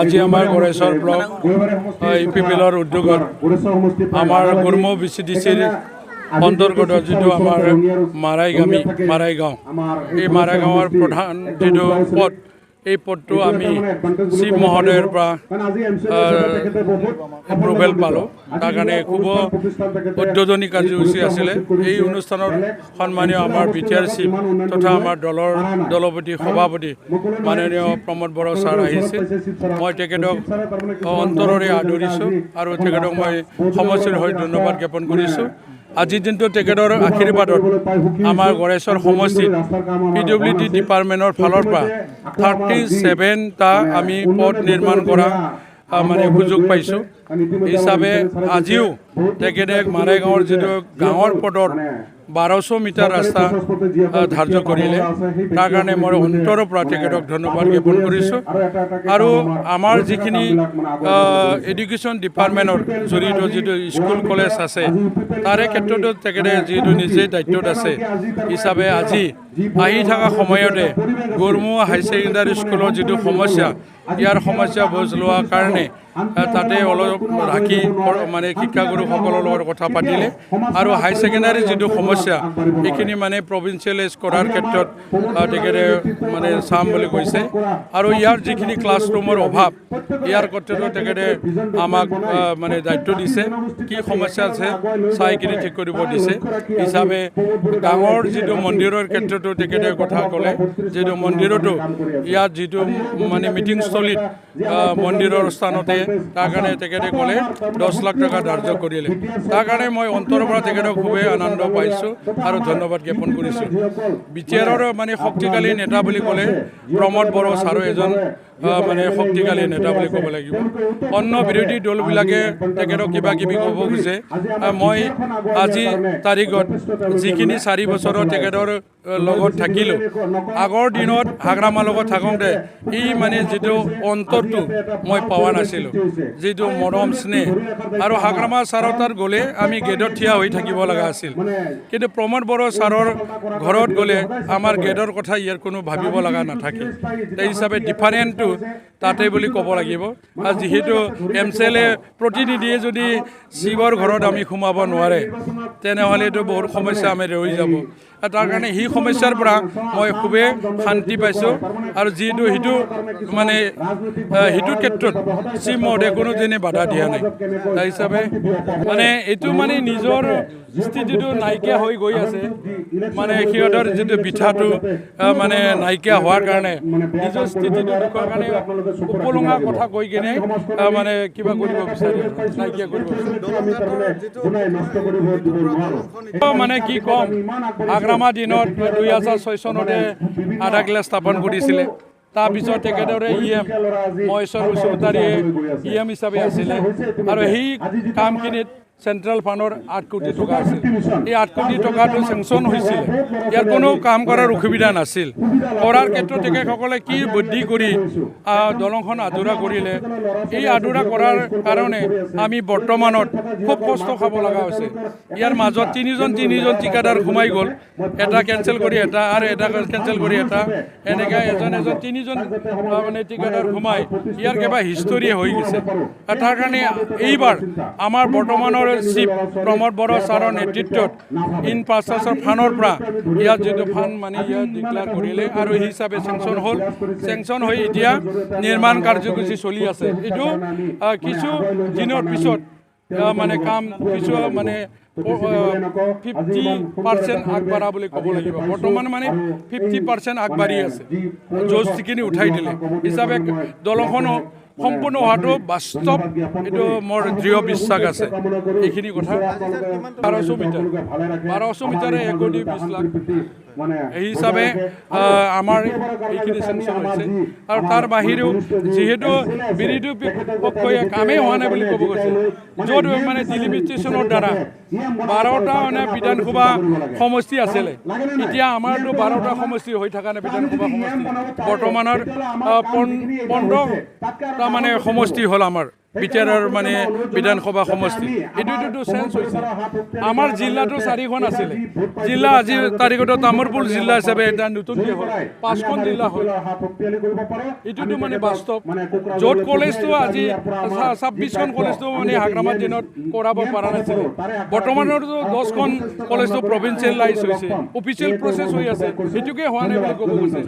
আজি আমাৰ গড়েশ্বৰ ব্লক ইপিপিএলৰ উদ্যোগত আমাৰ গুৰম বিচিডিচিৰ অন্তৰ্গত যিটো আমাৰ মাৰাইগাঁও এই মাৰাইগাঁৱৰ প্ৰধান যিটো পদ এই পদটো আমি শিৱ মহোদয়ৰ পৰা এপ্ৰুভেল পালোঁ। তাৰ কাৰণে খুব উদ্বোধনী কাৰ্যসূচী আছিলে। এই অনুষ্ঠানৰ সন্মানীয় আমাৰ বিটিআৰ চিফ তথা আমাৰ দলৰ দলপতি সভাপতি মাননীয় প্ৰমোদ বড়ো ছাৰ আহিছিল। মই তেখেতক অন্তৰেৰে আদৰিছোঁ আৰু তেখেতক মই সমষ্টিৰ হৈ ধন্যবাদ জ্ঞাপন কৰিছোঁ। আজিৰ দিনটো তেখেতৰ আশীৰ্বাদত আমাৰ গড়েশ্বৰ সমষ্টিত PWD ডিপাৰ্টমেণ্টৰ ফালৰ পৰা 37টা আমি পথ নিৰ্মাণ কৰা মানে সুযোগ পাইছোঁ। হিচাপে আজিও তেখেতে মাৰাইগাঁৱৰ যিটো গাঁৱৰ পদৰ 1200 মিটাৰ ৰাস্তা ধাৰ্য কৰিলে। তাৰ কাৰণে মই অন্তৰৰ পৰা তেখেতক ধন্যবাদ জ্ঞাপন কৰিছোঁ। আৰু আমাৰ যিখিনি এডুকেশ্যন ডিপাৰ্টমেণ্টৰ জড়িত যিটো স্কুল কলেজ আছে তাৰে ক্ষেত্ৰতো তেখেতে যিহেতু নিজেই দায়িত্বত আছে হিচাপে আজি আহি থকা সময়তে গড়মুৱা হাই ছেকেণ্ডাৰী স্কুলৰ যিটো সমস্যা ইয়াৰ সমস্যা বুজ লোৱাৰ কাৰণে তাতে অলপ ৰাখি মানে শিক্ষাগুৰুসকলৰ লগত কথা পাতিলে আৰু হাই ছেকেণ্ডাৰী যিটো সমস্যা এইখিনি মানে প্ৰভিঞ্চিয়েলাইজ কৰাৰ ক্ষেত্ৰত তেখেতে মানে চাম বুলি কৈছে। আৰু ইয়াৰ যিখিনি ক্লাছৰুমৰ অভাৱ ইয়াৰ ক্ষেত্ৰতো তেখেতে আমাক মানে দায়িত্ব দিছে, কি সমস্যা আছে চাইকিনি ঠিক কৰিব দিছে। হিচাপে ডাঙৰ যিটো মন্দিৰৰ ক্ষেত্ৰতো তেখেতে কথা ক'লে, যিটো মন্দিৰতো ইয়াত যিটো মানে মিটিংস্থলীত মন্দিৰৰ স্থানতে তাৰ কাৰণে তেখেতে ক'লে 10 লাখ টকা ধাৰ্য কৰিলে। তাৰ কাৰণে মই অন্তৰৰ পৰা তেখেতক খুবেই আনন্দ পাইছোঁ আৰু ধন্যবাদ জ্ঞাপন কৰিছোঁ। বিটিআৰৰ মানে শক্তিশালী নেতা বুলি ক'লে প্ৰমোদ বড়ো ছাৰো এজন মানে শক্তিশালী নেতা বুলি ক'ব লাগিব। অন্য বিৰোধী দলবিলাকে তেখেতক কিবা কিবি ক'ব খোজে। মই আজি তাৰিখত যিখিনি 4 বছৰৰ তেখেতৰ লগত থাকিলোঁ, আগৰ দিনত হাগ্ৰামাৰ লগত থাকোঁতে ই মানে যিটো অন্তৰটো মই পোৱা নাছিলোঁ, যিটো মৰম স্নেহ। আৰু হাগ্ৰামা ছাৰৰ তাত গ'লে আমি গেটত থিয় হৈ থাকিব লগা আছিল, কিন্তু প্ৰমোদ বড়ো ছাৰৰ ঘৰত গ'লে আমাৰ গেটৰ কথা ইয়াৰ কোনো ভাবিব লগা নাথাকে। সেই হিচাপে ডিফাৰেণ্টটো তাতে বুলি ক'ব লাগিব। আৰু যিহেতু MCLA প্ৰতিনিধিয়ে যদি শিৱৰ ঘৰত আমি সোমাব নোৱাৰে তেনেহ'লেতো বহুত সমস্যা আমি ৰৈ যাব। তাৰ কাৰণে সেই সমস্যাৰ পৰা মই খুবেই শান্তি পাইছোঁ। আৰু যিহেতু সেইটো মানে সেইটো ক্ষেত্ৰত শিৱ মহোদয়ে কোনোদিনে বাধা দিয়া নাই। তাৰ হিচাপে মানে এইটো মানে নিজৰ স্থিতিটো নাইকিয়া হৈ গৈ আছে, মানে সিহঁতৰ যিটো বিঠাটো মানে নাইকিয়া হোৱাৰ কাৰণে নিজৰ স্থিতিটো দুখৰ কাৰণে উপলুঙা কথা কৈ কিনে মানে কিবা কৰিব বিচাৰে, নাইকিয়া কৰিব বিচাৰে। মানে কি ক'ম, হাগ্ৰামা দিনত 2006 চনতে আধাকিলা স্থাপন কৰিছিলে। তাৰপিছত তেখেতৰে মহেশ্বৰ বসুমতাৰীয়ে হিচাপে আছিলে আৰু সেই কামখিনিত চেণ্ট্ৰেল ফাণ্ডৰ 8 কোটি টকা আছিল। এই 8 কোটি টকাটো চেংচন হৈছিল, ইয়াৰ কোনো কাম কৰাৰ অসুবিধা নাছিল। কৰাৰ ক্ষেত্ৰত তেখেতসকলে কি বুদ্ধি কৰি দলংখন আধৰুৱা কৰিলে। এই আধৰুৱা কৰাৰ কাৰণে আমি বৰ্তমানত খুব কষ্ট খাব লগা হৈছে। ইয়াৰ মাজত তিনিজন ঠিকাদাৰ সোমাই গ'ল, এটা কেঞ্চেল কৰি এটা আৰু এটা কেঞ্চেল কৰি এটা, এনেকৈ এজন তিনিজন মানে ঠিকাদাৰ সোমাই ইয়াৰ কিবা হিষ্টৰী হৈ গৈছে। তাৰ কাৰণে এইবাৰ আমাৰ বৰ্তমানৰ চিফ প্ৰমোদ বড়ো ছাৰৰ নেতৃত্বত ইনফ্ৰাষ্ট্ৰাকচাৰ ফাণ্ডৰ পৰা ইয়াত যিটো ফাণ্ড মানে ইয়াত ডিক্লেয়াৰ কৰিলে আৰু সেই হিচাপে চেংচন হ'ল। চেংচন হৈ এতিয়া নিৰ্মাণ কাৰ্যসূচী চলি আছে। এইটো কিছু দিনৰ পিছত মানে কাম কিছু মানে 50% আগবাঢ়া বুলি ক'ব লাগিব। বৰ্তমান মানে 50% আগবাঢ়ি আছে, য'ত যিখিনি উঠাই দিলে। হিচাপে দলংখনো সম্পূৰ্ণ হোৱাটো বাস্তৱ, এইটো মোৰ দৃঢ় বিশ্বাস আছে। এইখিনি কথা 1200 মিটাৰে 1 কোটি 20 লাখ এই হিচাপে আমাৰ এইখিনি চেংচন হৈছে। আৰু তাৰ বাহিৰেও যিহেতু বিৰোধী পক্ষই কামেই হোৱা নাই বুলি ক'ব গৈছে, য'ত মানে ডিলিমিটেশ্যনৰ দ্বাৰা 12টা মানে বিধানসভা সমষ্টি আছিলে, এতিয়া আমাৰতো 12টা সমষ্টি হৈ থকা নাই। বিধানসভা সমষ্টি বৰ্তমানৰ 15টা মানে সমষ্টি হ'ল আমাৰ। বিটিআৰৰ মানে বিধানসভা সমষ্টি এইটোতো চেঞ্জ হৈছে আমাৰ জিলাটো 4খন আছিলে জিলা আজি তাৰিখত তামোলপুৰ জিলা হিচাপে এটা নতুনকৈ হ'ল 5খন জিলা হ'ল এইটোতো মানে বাস্তৱ য'ত কলেজটো আজি 26খন কলেজটো মানে হাগ্ৰামাত দিনত কৰাব পৰা নাছিলে বৰ্তমানতো 10খন কলেজটো প্ৰভিন্সিয়েলাইজ হৈছে অফিচিয়েল প্ৰচেছ হৈ আছে সেইটোকে হোৱা নাই বুলি ক'ব গৈছে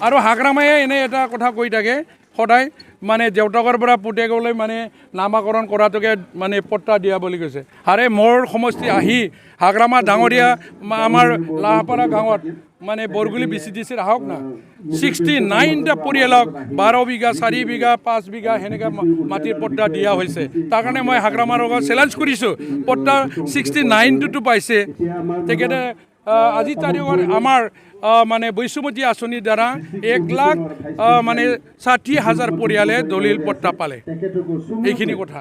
আৰু হাগ্ৰামায়ে এনে এটা কথা কৈ থাকে সদায় মানে দেউতাকৰ পৰা পুতেকলৈ মানে নামাকৰণ কৰাটোকে মানে পট্টা দিয়া বুলি কৈছে আৰে মোৰ সমষ্টি আহি হাগ্ৰামা ডাঙৰীয়া আমাৰ লাহপাৰা গাঁৱত মানে বৰগুলি BCDC আহক না 69টা পৰিয়ালক 12 বিঘা 4 বিঘা 5 বিঘা সেনেকৈ মাটিৰ পট্টা দিয়া হৈছে তাৰ কাৰণে মই হাগ্ৰামাৰ লগত চেলেঞ্জ কৰিছোঁ পট্টা 69টোতো পাইছে তেখেতে আজি তাৰিখত আমাৰ মানে বৈষম্যতি আঁচনিৰ দ্বাৰা 1,60,000 পৰিয়ালে দলিল পট্টা পালে এইখিনি কথা